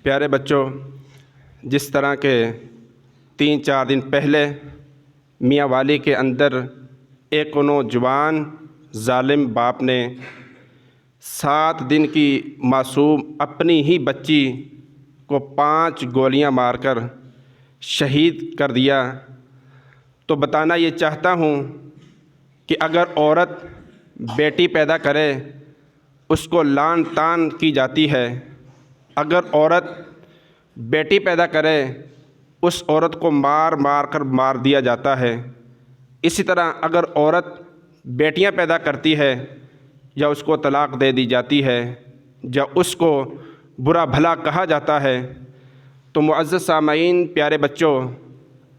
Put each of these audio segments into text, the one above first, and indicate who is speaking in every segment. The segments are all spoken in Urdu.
Speaker 1: پیارے بچوں، جس طرح کے 3-4 دن پہلے میاں والی کے اندر ایک نوجوان ظالم باپ نے 7 دن کی معصوم اپنی ہی بچی کو 5 گولیاں مار کر شہید کر دیا، تو بتانا یہ چاہتا ہوں کہ اگر عورت بیٹی پیدا کرے اس کو لعن طعن کی جاتی ہے، اگر عورت بیٹی پیدا کرے اس عورت کو مار کر مار دیا جاتا ہے۔ اسی طرح اگر عورت بیٹیاں پیدا کرتی ہے یا اس کو طلاق دے دی جاتی ہے یا اس کو برا بھلا کہا جاتا ہے، تو معزز سامعین، پیارے بچوں،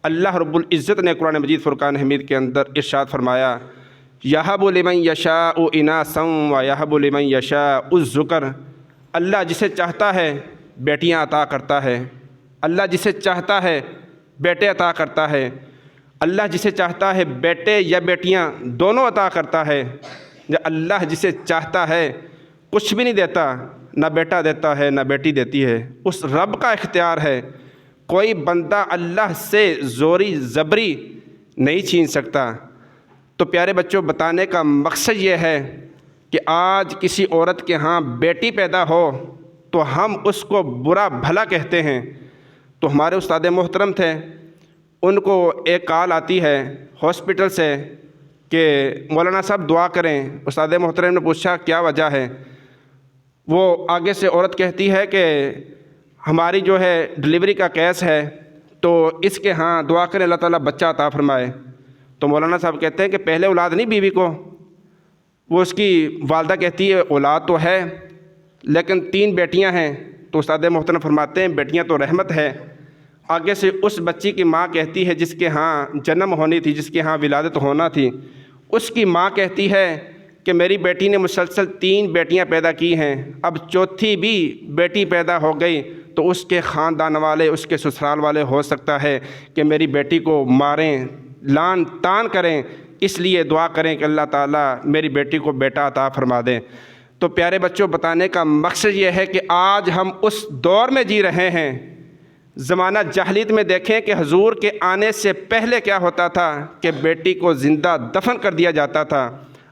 Speaker 1: اللہ رب العزت نے قرآن مجید فرقان حمید کے اندر ارشاد فرمایا، یَہَبُ لِمَن یَشَاءُ إِنَاثًا وَیَہَبُ لِمَن یَشَاءُ الذُّکَرَ۔ اللہ جسے چاہتا ہے بیٹیاں عطا کرتا ہے، اللہ جسے چاہتا ہے بیٹے عطا کرتا ہے، اللہ جسے چاہتا ہے بیٹے یا بیٹیاں دونوں عطا کرتا ہے، یا اللہ جسے چاہتا ہے کچھ بھی نہیں دیتا، نہ بیٹا دیتا ہے نہ بیٹی دیتی ہے، اس رب کا اختیار ہے۔ کوئی بندہ اللہ سے زوری زبری نہیں چھین سکتا۔ تو پیارے بچوں، بتانے کا مقصد یہ ہے کہ آج کسی عورت کے ہاں بیٹی پیدا ہو تو ہم اس کو برا بھلا کہتے ہیں۔ تو ہمارے استاد محترم تھے، ان کو ایک کال آتی ہے ہاسپٹل سے کہ مولانا صاحب دعا کریں۔ استاد محترم نے پوچھا کیا وجہ ہے؟ وہ آگے سے عورت کہتی ہے کہ ہماری جو ہے ڈلیوری کا کیس ہے، تو اس کے ہاں دعا کریں اللہ تعالیٰ بچہ عطا فرمائے۔ تو مولانا صاحب کہتے ہیں کہ پہلے اولاد نہیں بیوی کو؟ وہ اس کی والدہ کہتی ہے اولاد تو ہے لیکن 3 بیٹیاں ہیں۔ تو استاد محترم فرماتے ہیں بیٹیاں تو رحمت ہے۔ آگے سے اس بچی کی ماں کہتی ہے جس کے ہاں جنم ہونی تھی، جس کے ہاں ولادت ہونا تھی، اس کی ماں کہتی ہے کہ میری بیٹی نے مسلسل 3 بیٹیاں پیدا کی ہیں، اب 4تھی بھی بیٹی پیدا ہو گئی تو اس کے خاندان والے، اس کے سسرال والے ہو سکتا ہے کہ میری بیٹی کو ماریں، لعن طعن کریں، اس لیے دعا کریں کہ اللہ تعالیٰ میری بیٹی کو بیٹا عطا فرما دیں۔ تو پیارے بچوں، بتانے کا مقصد یہ ہے کہ آج ہم اس دور میں جی رہے ہیں۔ زمانہ جاہلیت میں دیکھیں کہ حضور کے آنے سے پہلے کیا ہوتا تھا کہ بیٹی کو زندہ دفن کر دیا جاتا تھا۔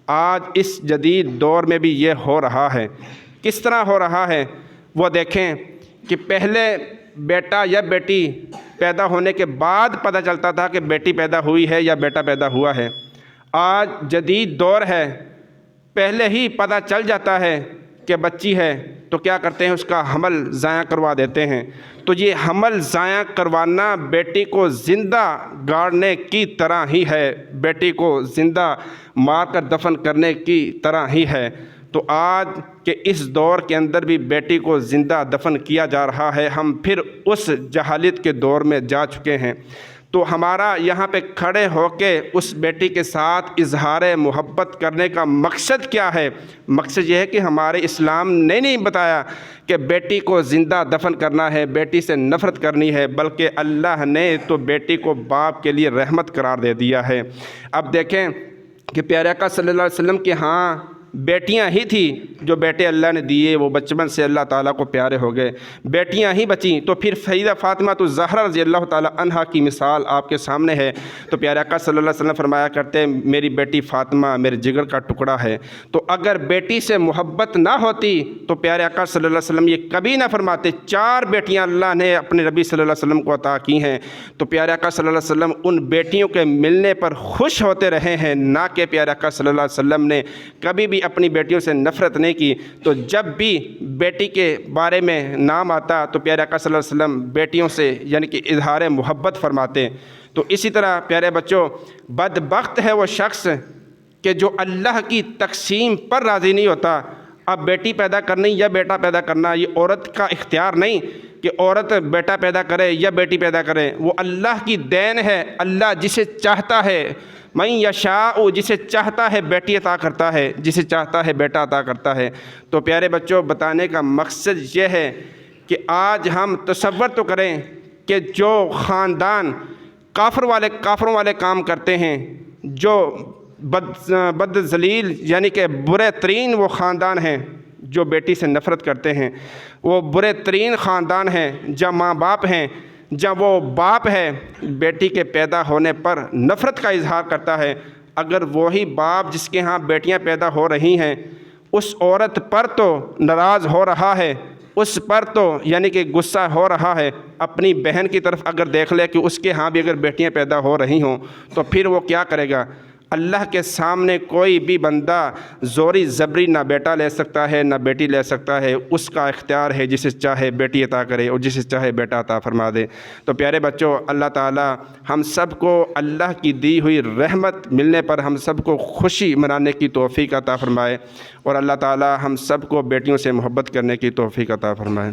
Speaker 1: آج اس جدید دور میں بھی یہ ہو رہا ہے۔ کس طرح ہو رہا ہے وہ دیکھیں کہ پہلے بیٹا یا بیٹی پیدا ہونے کے بعد پتہ چلتا تھا کہ بیٹی پیدا ہوئی ہے یا بیٹا پیدا ہوا ہے۔ آج جدید دور ہے، پہلے ہی پتہ چل جاتا ہے کہ بچی ہے تو کیا کرتے ہیں، اس کا حمل ضائع کروا دیتے ہیں۔ تو یہ حمل ضائع کروانا بیٹی کو زندہ گاڑنے کی طرح ہی ہے، بیٹی کو زندہ مار کر دفن کرنے کی طرح ہی ہے۔ تو آج کے اس دور کے اندر بھی بیٹی کو زندہ دفن کیا جا رہا ہے۔ ہم پھر اس جہالت کے دور میں جا چکے ہیں۔ تو ہمارا یہاں پہ کھڑے ہو کے اس بیٹی کے ساتھ اظہار محبت کرنے کا مقصد کیا ہے؟ مقصد یہ ہے کہ ہمارے اسلام نے نہیں بتایا کہ بیٹی کو زندہ دفن کرنا ہے، بیٹی سے نفرت کرنی ہے، بلکہ اللہ نے تو بیٹی کو باپ کے لیے رحمت قرار دے دیا ہے۔ اب دیکھیں کہ پیارے آقا صلی اللہ علیہ وسلم کے ہاں بیٹیاں ہی تھیں، جو بیٹے اللہ نے دیے وہ بچپن سے اللہ تعالیٰ کو پیارے ہو گئے، بیٹیاں ہی بچیں۔ تو پھر سیدہ فاطمہ الزہرا رضی اللہ تعالیٰ عنہا کی مثال آپ کے سامنے ہے۔ تو پیارے آقا صلی اللہ علیہ وسلم فرمایا کرتے ہیں میری بیٹی فاطمہ میرے جگر کا ٹکڑا ہے۔ تو اگر بیٹی سے محبت نہ ہوتی تو پیارے آقا صلی اللہ علیہ وسلم یہ کبھی نہ فرماتے۔ 4 بیٹیاں اللہ نے اپنے نبی صلی اللہ علیہ وسلم کو عطا کی ہیں، تو پیارے آقا صلی اللہ علیہ وسلم ان بیٹیوں کے ملنے پر خوش ہوتے رہے ہیں، نہ کہ پیارے آقا صلی اللہ علیہ وسلم نے کبھی بھی اپنی بیٹیوں سے نفرت نہیں کی۔ تو جب بھی بیٹی کے بارے میں نام آتا تو پیارے آقا صلی اللہ علیہ وسلم بیٹیوں سے یعنی کہ اظہار محبت فرماتے۔ تو اسی طرح پیارے بچوں، بدبخت ہے وہ شخص کہ جو اللہ کی تقسیم پر راضی نہیں ہوتا۔ اب بیٹی پیدا کرنی یا بیٹا پیدا کرنا یہ عورت کا اختیار نہیں کہ عورت بیٹا پیدا کرے یا بیٹی پیدا کرے، وہ اللہ کی دین ہے۔ اللہ جسے چاہتا ہے، من یشاء، جسے چاہتا ہے بیٹی عطا کرتا ہے، جسے چاہتا ہے بیٹا عطا کرتا ہے۔ تو پیارے بچوں، بتانے کا مقصد یہ ہے کہ آج ہم تصور تو کریں کہ جو خاندان کافروں والے کام کرتے ہیں، جو بد ذلیل یعنی کہ برے ترین وہ خاندان ہیں جو بیٹی سے نفرت کرتے ہیں وہ برے ترین خاندان ہیں جہاں ماں باپ ہیں، جہاں وہ باپ ہے بیٹی کے پیدا ہونے پر نفرت کا اظہار کرتا ہے، اگر وہی باپ جس کے ہاں بیٹیاں پیدا ہو رہی ہیں اس عورت پر تو ناراض ہو رہا ہے، اس پر تو یعنی کہ غصہ ہو رہا ہے، اپنی بہن کی طرف اگر دیکھ لے کہ اس کے ہاں بھی اگر بیٹیاں پیدا ہو رہی ہوں تو پھر وہ کیا کرے گا؟ اللہ کے سامنے کوئی بھی بندہ زوری زبری نہ بیٹا لے سکتا ہے نہ بیٹی لے سکتا ہے، اس کا اختیار ہے، جسے چاہے بیٹی عطا کرے اور جسے چاہے بیٹا عطا فرما دے۔ تو پیارے بچوں، اللہ تعالی ہم سب کو اللہ کی دی ہوئی رحمت ملنے پر ہم سب کو خوشی منانے کی توفیق عطا فرمائے، اور اللہ تعالی ہم سب کو بیٹیوں سے محبت کرنے کی توفیق عطا فرمائے۔